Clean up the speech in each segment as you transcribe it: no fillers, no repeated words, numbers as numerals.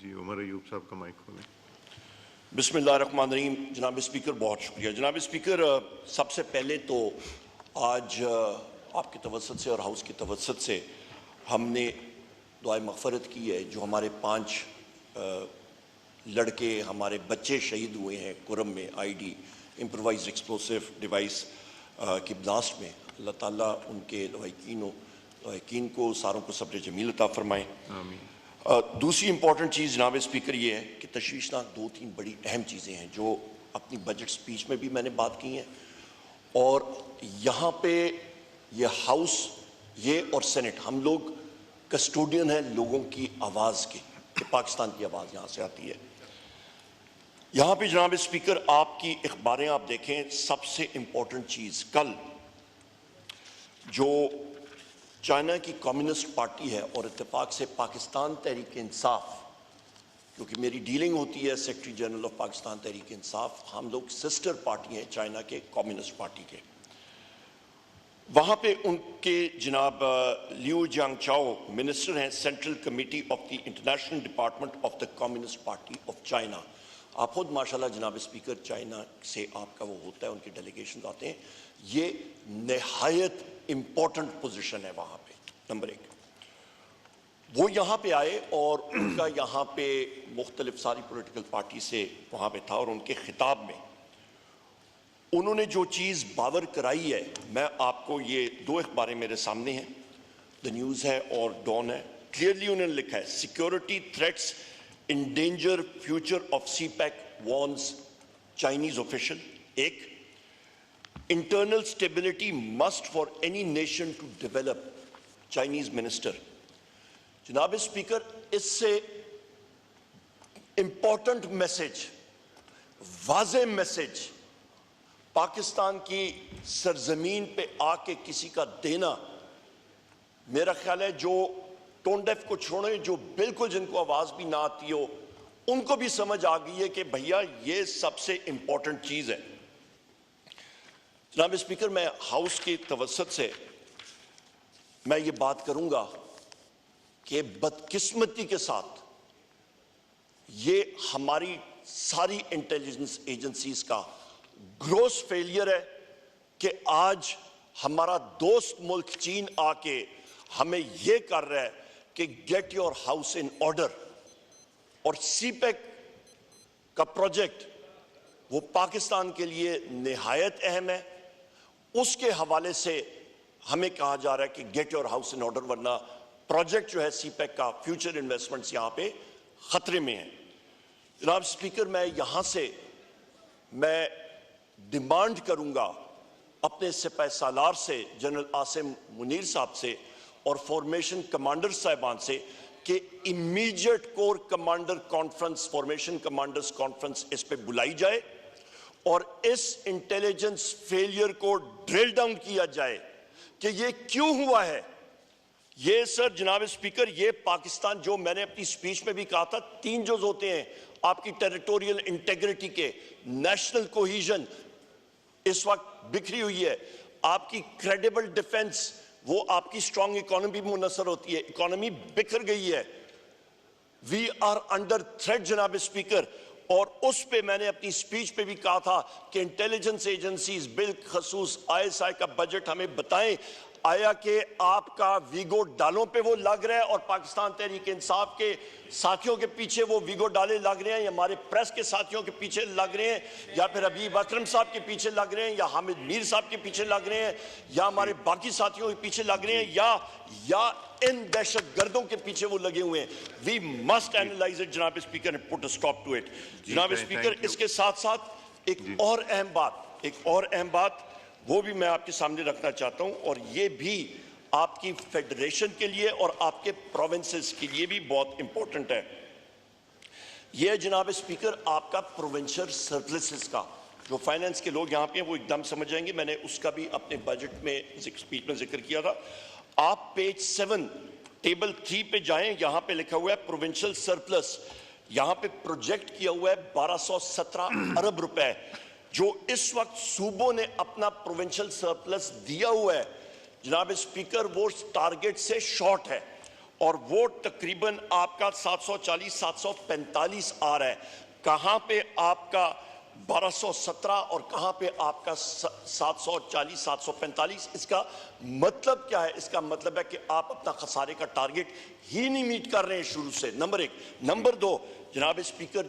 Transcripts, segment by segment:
जी उमर अयूब साहब का माइक खोलें। बिस्मिल्लाहिर्रहमानिर्रहीम। जनाब स्पीकर, बहुत शुक्रिया। जनाब स्पीकर, सबसे पहले तो आज आपकी तवज्जुह से और हाउस की तवज्जुह से हमने दुआए मग़फ़रत की है। जो हमारे 5 लड़के, हमारे बच्चे शहीद हुए हैं कुरम में आईडी इम्प्रोवाइज्ड एक्सप्लोसिव डिवाइस की ब्लास्ट में, अल्लाह ताला उनके लवाहिकीन को सारों को सब्र जमील अता फरमाएँ। आमीन। दूसरी इंपॉर्टेंट चीज़ जनाब स्पीकर ये है कि तशवीशनाक 2-3 बड़ी अहम चीज़ें हैं जो अपनी बजट स्पीच में भी मैंने बात की हैं, और यहाँ पे ये हाउस, ये और सेनेट, हम लोग कस्टोडियन हैं लोगों की आवाज़ के, कि पाकिस्तान की आवाज़ यहाँ से आती है। यहाँ पे जनाब स्पीकर आपकी अखबारें आप देखें, सबसे इम्पोर्टेंट चीज़ कल जो चाइना की कम्युनिस्ट पार्टी है और इत्तेफाक से पाकिस्तान तहरीक इंसाफ, क्योंकि मेरी डीलिंग होती है secretary general of Pakistan Tehreek Insaf, हम लोग सिस्टर पार्टी हैं चाइना के कम्युनिस्ट पार्टी के, वहाँ पे उनके जनाब लियू जियांगचाओ मिनिस्टर हैं central committee of the international department of the communist party of China. आप खुद माशाल्लाह जनाब स्पीकर चाइना से आपका वो होता है, उनके डेलीगेशन आते हैं, ये नहायत इम्पोर्टेंट पोजीशन है वहाँ पे। नंबर 1, वो यहाँ पे आए और उनका यहाँ पे मुख्तलिफ सारी पॉलिटिकल पार्टी से वहाँ पे था, और उनके खिताब में उन्होंने जो चीज़ बावर कराई है, मैं आपको ये 2 अखबारें मेरे सामने हैं, द न्यूज़ है और डॉन है, क्लियरली उन्होंने लिखा है security threats endanger future of CPEC warns Chinese official। 1, internal stability must for any nation to develop, Chinese minister। जनाब स्पीकर, इससे इंपॉर्टेंट मैसेज, वाज़े मैसेज पाकिस्तान की सरजमीन पे आके किसी का देना, मेरा ख्याल है जो टोन डेफ को छोड़े, जो बिल्कुल जिनको आवाज़ भी ना आती हो, उनको भी समझ आ गई है कि भैया ये सबसे इंपॉर्टेंट चीज़ है। जनाब स्पीकर, मैं हाउस की तवज्जुह से मैं ये बात करूंगा कि बदकिस्मती के साथ ये हमारी सारी इंटेलिजेंस एजेंसीज का ग्रोस फेलियर है कि आज हमारा दोस्त मुल्क चीन आके हमें यह कर रहा है कि get your house in order, और सीपेक का प्रोजेक्ट वो पाकिस्तान के लिए निहायत अहम है। उसके हवाले से हमें कहा जा रहा है कि get your house in order, वरना प्रोजेक्ट जो है सीपेक का फ्यूचर इन्वेस्टमेंट्स यहां पे खतरे में है। जनाब स्पीकर, मैं यहां से मैं डिमांड करूंगा अपने सिपाही सालार से, जनरल आसिम मुनीर साहब से और फॉर्मेशन कमांडर साहिबान से कि immediate core commander conference, formation commanders conference इस पे बुलाई जाए और इस इंटेलिजेंस फेलियर को ड्रिल डाउन किया जाए कि ये क्यों हुआ है। ये सर जनाब स्पीकर, ये पाकिस्तान, जो मैंने अपनी स्पीच में भी कहा था, 3 जोज होते हैं आपकी टेरिटोरियल इंटेग्रिटी के, नेशनल कोहिजन इस वक्त बिखरी हुई है, आपकी क्रेडिबल डिफेंस, वो आपकी स्ट्रॉन्ग इकोनॉमी मुनसर होती है, इकोनॉमी बिखर गई है, वी आर अंडर थ्रेट जनाब स्पीकर। और उस पे मैंने अपनी स्पीच पे भी कहा था कि इंटेलिजेंस एजेंसीज बिलखसूस ISI का बजट हमें बताएं, आया कि आपका वीगो डालों पे वो लग रहा है और पाकिस्तान तहरीक इंसाफ के साथियों के पीछे वो वीगो डाले लग रहे हैं, या हमारे प्रेस के साथियों के पीछे लग रहे हैं, या फिर हबीब अकरम साहब के पीछे लग रहे हैं, या हामिद मीर साहब के पीछे लग रहे हैं, या हमारे बाकी साथियों के पीछे लग रहे हैं, या इन दहशत गर्दों के पीछे वो लगे हुए हैं। वी मस्ट एनालाइज इट जनाब speaker and put a stop to it. जनाब स्पीकर, इसके साथ साथ एक और अहम बात वो भी मैं आपके सामने रखना चाहता हूं, और ये भी आपकी फेडरेशन के लिए और आपके प्रोविंसेस के लिए भी बहुत इंपॉर्टेंट है। ये जनाब स्पीकर आपका प्रोविंशियल सर्विसेज का, जो फाइनेंस के लोग यहाँ पे हैं वो एकदम समझ जाएंगे, मैंने उसका भी अपने बजट में स्पीच में जिक्र किया था। आप पेज 7 टेबल 3 पे जाएं, यहाँ पे लिखा हुआ है प्रोविंशियल सरप्लस, यहाँ पे प्रोजेक्ट किया हुआ है 1217 अरब रुपए, जो इस वक्त सूबों ने अपना प्रोविंशियल सरप्लस दिया हुआ है जनाब स्पीकर, वो टारगेट से शॉर्ट है। और वोट तकरीबन आपका 740-745 आ रहा है। कहां पे आपका 1217 और कहां पे आपका 740-745? इसका मतलब क्या है? इसका मतलब है कि आप अपना खसारे का टारगेट ही नहीं मीट कर रहे हैं शुरू से, नंबर एक। नंबर दो, जनाब स्पीकर,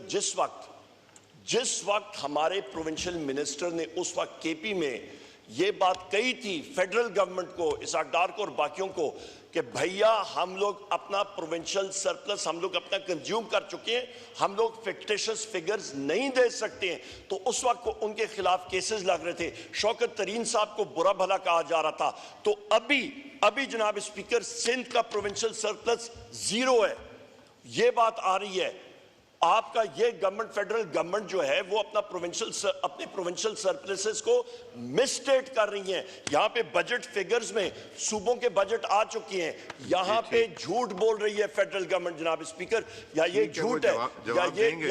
जिस वक्त हमारे प्रोविंशियल मिनिस्टर ने उस वक्त केपी में ये बात कही थी फेडरल गवर्नमेंट को, इसाक डार को और बाकियों को, कि भैया हम लोग अपना प्रोविंशियल सरप्लस हम लोग अपना कंज्यूम कर चुके हैं, हम लोग फिक्टिशियस फिगर्स नहीं दे सकते हैं, तो उस वक्त को उनके खिलाफ केसेस लग रहे थे। शौकत तरीन साहब को बुरा भला कहा जा रहा था। तो अभी जनाब स्पीकर, सिंध का प्रोविंशियल सरप्लस 0 है। ये बात आ रही है, आपका ये गवर्नमेंट, फेडरल गवर्नमेंट जो है वो अपने प्रोविंशियल सरप्लसेस को मिसस्टेट कर रही है। यहाँ पे बजट फिगर्स में सूबों के बजट आ चुके हैं, यहाँ पे झूठ बोल रही है फेडरल गवर्नमेंट जनाब स्पीकर, या ये झूठ है या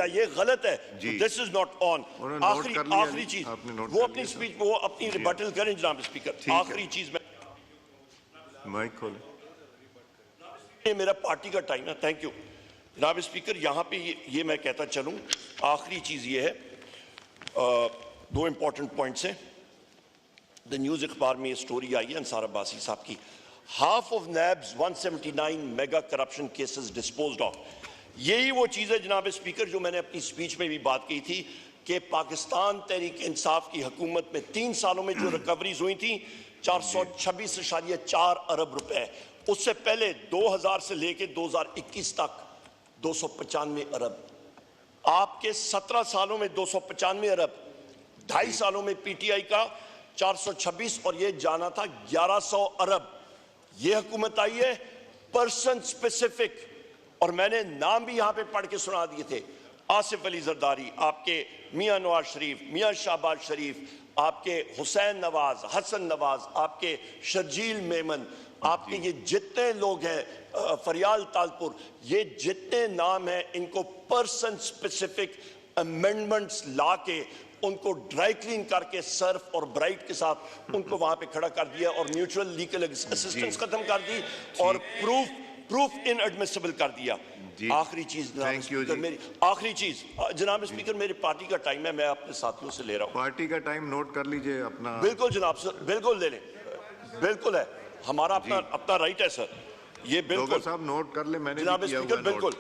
ये गलत है। This is not on. आखिरी चीज, वो अपनी स्पीच में वो अपनी रिबटल करें जनाब स्पीकर। आखिरी चीज में माइक खोले, मेरा पार्टी का टाइम है। थैंक यू जनाब स्पीकर। यहाँ पे ये मैं कहता चलूँ, आखिरी चीज़ ये है, 2 इंपॉर्टेंट पॉइंट्स हैं। द न्यूज़ अखबार में ये स्टोरी आई है अंसार अब्बासी साहब की, half of NAB's 179 mega corruption cases disposed of. यही वो चीज़ है जनाब स्पीकर जो मैंने अपनी स्पीच में भी बात की थी कि पाकिस्तान तहरीक इंसाफ की हुकूमत में 3 सालों में जो रिकवरीज हुई थी 426.4 अरब रुपए, उससे पहले 2000 से लेके 2021 तक 295 अरब। आपके 17 सालों में 295 अरब, 2.5 सालों में पीटीआई का 426 और ये जाना था 1100 अरब। ये हुकूमत आई है पर्सन स्पेसिफिक, और मैंने नाम भी यहां पे पढ़ के सुना दिए थे। आसिफ अली जरदारी, आपके मियां नवाज शरीफ, मियां शाहबाज शरीफ, आपके हुसैन नवाज, हसन नवाज, आपके शर्जील मेमन, आपके ये जितने लोग हैं, फरियाल तालपुर, ये जितने नाम हैं, इनको पर्सन स्पेसिफिक अमेंडमेंट्स ला के उनको ड्राई क्लीन करके सर्फ और ब्राइट के साथ उनको वहां पे खड़ा कर दिया और म्यूचुअल लीगल असिस्टेंस खत्म कर दी और प्रूफ इनएडमिसिबल कर दिया। आखिरी चीज मेरी आखिरी चीज जनाब स्पीकर, मेरी पार्टी का टाइम है, मैं अपने साथियों से ले रहा हूँ। पार्टी का टाइम नोट कर लीजिए अपना। बिल्कुल जनाब सर, बिल्कुल ले लें, बिल्कुल है, हमारा अपना राइट है सर, ये बिल्कुल साहब नोट कर ले। मैंने जनाब स्पीकर बिल्कुल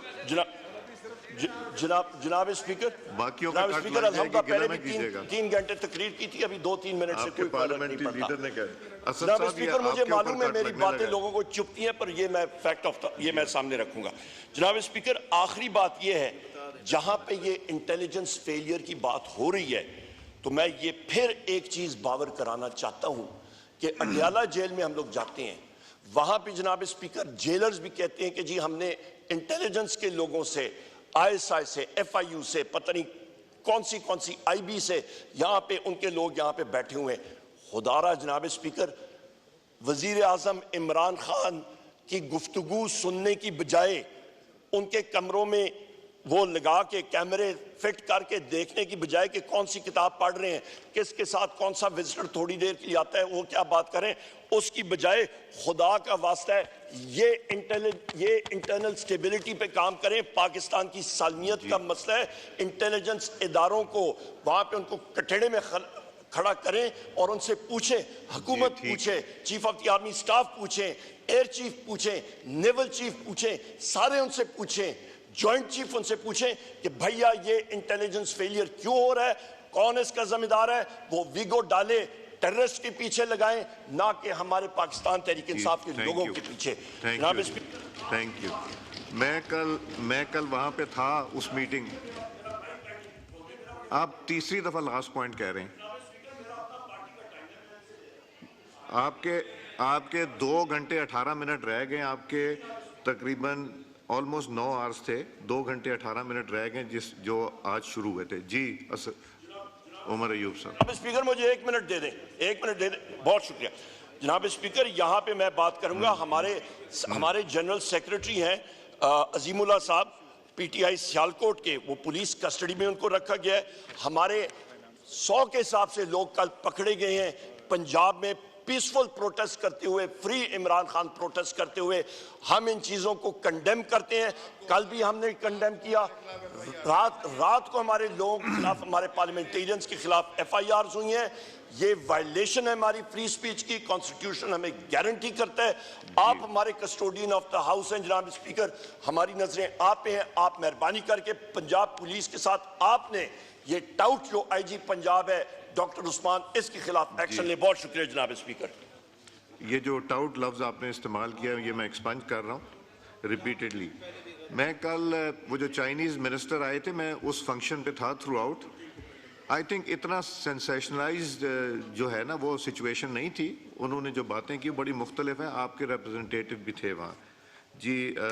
जनाब स्पीकर, बाकियों जनाब स्पीकर अल्हम्दुलिल्लाह पहले भी 3 घंटे तकरीर की थी, अभी 2-3 मिनट से कोई फर्क नहीं पड़ता। जनाब स्पीकर, मुझे मालूम है मेरी बातें लोगों को चुभती हैं, पर ये मैं फैक्ट ऑफ ये मैं सामने रखूंगा। जनाब स्पीकर, आखिरी बात ये है, जहां पे ये इंटेलिजेंस फेलियर की बात हो रही है, तो मैं ये फिर एक चीज बावर कराना चाहता हूं कि अडयाला जेल में हम लोग जाते हैं, वहां पे जनाब स्पीकर जेलर्स भी कहते हैं कि जी हमने इंटेलिजेंस के लोगों से, ISI से, FIU से, पता नहीं कौन सी IB से, यहां पे उनके लोग यहां पे बैठे हुए हैं। खुदारा जनाब स्पीकर, वजीर आजम इमरान खान की गुफ्तगू सुनने की बजाय उनके कमरों में वो लगा के कैमरे फिट करके देखने की बजाय कि कौन सी किताब पढ़ रहे हैं, किसके साथ कौन सा विजिटर थोड़ी देर के लिए आता है, वो क्या बात करें, उसकी बजाय खुदा का वास्ता है ये इंटरनल स्टेबिलिटी पे काम करें। पाकिस्तान की सालमियत का मसला है, इंटेलिजेंस इदारों को वहां पे उनको कटड़े में खड़ा करें और उनसे पूछें, हुकूमत पूछे, chief of the army staff पूछें, एयर चीफ पूछें, नेवल चीफ पूछें, सारे उनसे पूछें, जॉइंट चीफ उनसे पूछें कि भैया ये इंटेलिजेंस फेलियर क्यों हो रहा है, कौन इसका जिम्मेदार है, वो विगो डाले, टेररिस्ट के पीछे लगाएं, ना कि हमारे पाकिस्तान तहरीक इंसाफ के लोगों के पीछे। Thank you. मैं कल वहां पे था उस मीटिंग। आप तीसरी दफा लास्ट पॉइंट कह रहे हैं। आपके 2 घंटे 18 मिनट रह गए, आपके तकरीबन ऑलमोस्ट 9 आवर्स थे, 2 घंटे 18 मिनट रह गए जो आज शुरू हुए थे। जी उमर अयूब साहब। स्पीकर मुझे 1 मिनट दे दें, 1 मिनट दे दें, बहुत शुक्रिया जनाब स्पीकर। यहाँ पे मैं बात करूंगा, हमारे जनरल सेक्रेटरी हैं अजीमुल्लाह साहब, PTI सियालकोट के, वो पुलिस कस्टडी में उनको रखा गया है। हमारे 100 के हिसाब से लोग कल पकड़े गए हैं पंजाब में पीसफुल प्रोटेस्ट करते हुए, फ्री इमरान खान प्रोटेस्ट करते हुए हम इन चीज़ों को कंडेम करते हैं। कल भी हमने कंडेम किया। रात को हमारे लोगों के खिलाफ, हमारे पार्लियामेंटेरियंस के खिलाफ FIRs हुई हैं। ये वायलेशन है हमारी फ्री स्पीच की। कॉन्स्टिट्यूशन हमें गारंटी करता है। आप हमारे कस्टोडियन ऑफ द हाउस हैं जनाब स्पीकर, हमारी नजरें आप पे हैं। आप मेहरबानी करके पंजाब पुलिस के साथ आपने ये टाउट जो IG पंजाब है डॉक्टर उस्मान, इसके खिलाफ एक्शन ले। बहुत शुक्रिया जनाब स्पीकर। ये जो टाउट लफ्ज़ आपने इस्तेमाल किया ये मैं एक्सपंज कर रहा हूँ रिपीटेडली। मैं कल वो जो चाइनीज़ मिनिस्टर आए थे, मैं उस फंक्शन पे था थ्रू आउट। आई थिंक इतना सेंसेशनलाइज्ड जो है ना वो सिचुएशन नहीं थी। उन्होंने जो बातें की बड़ी मुख्तलिफ हैं। आपके रिप्रेजेंटेटिव भी थे वहाँ जी।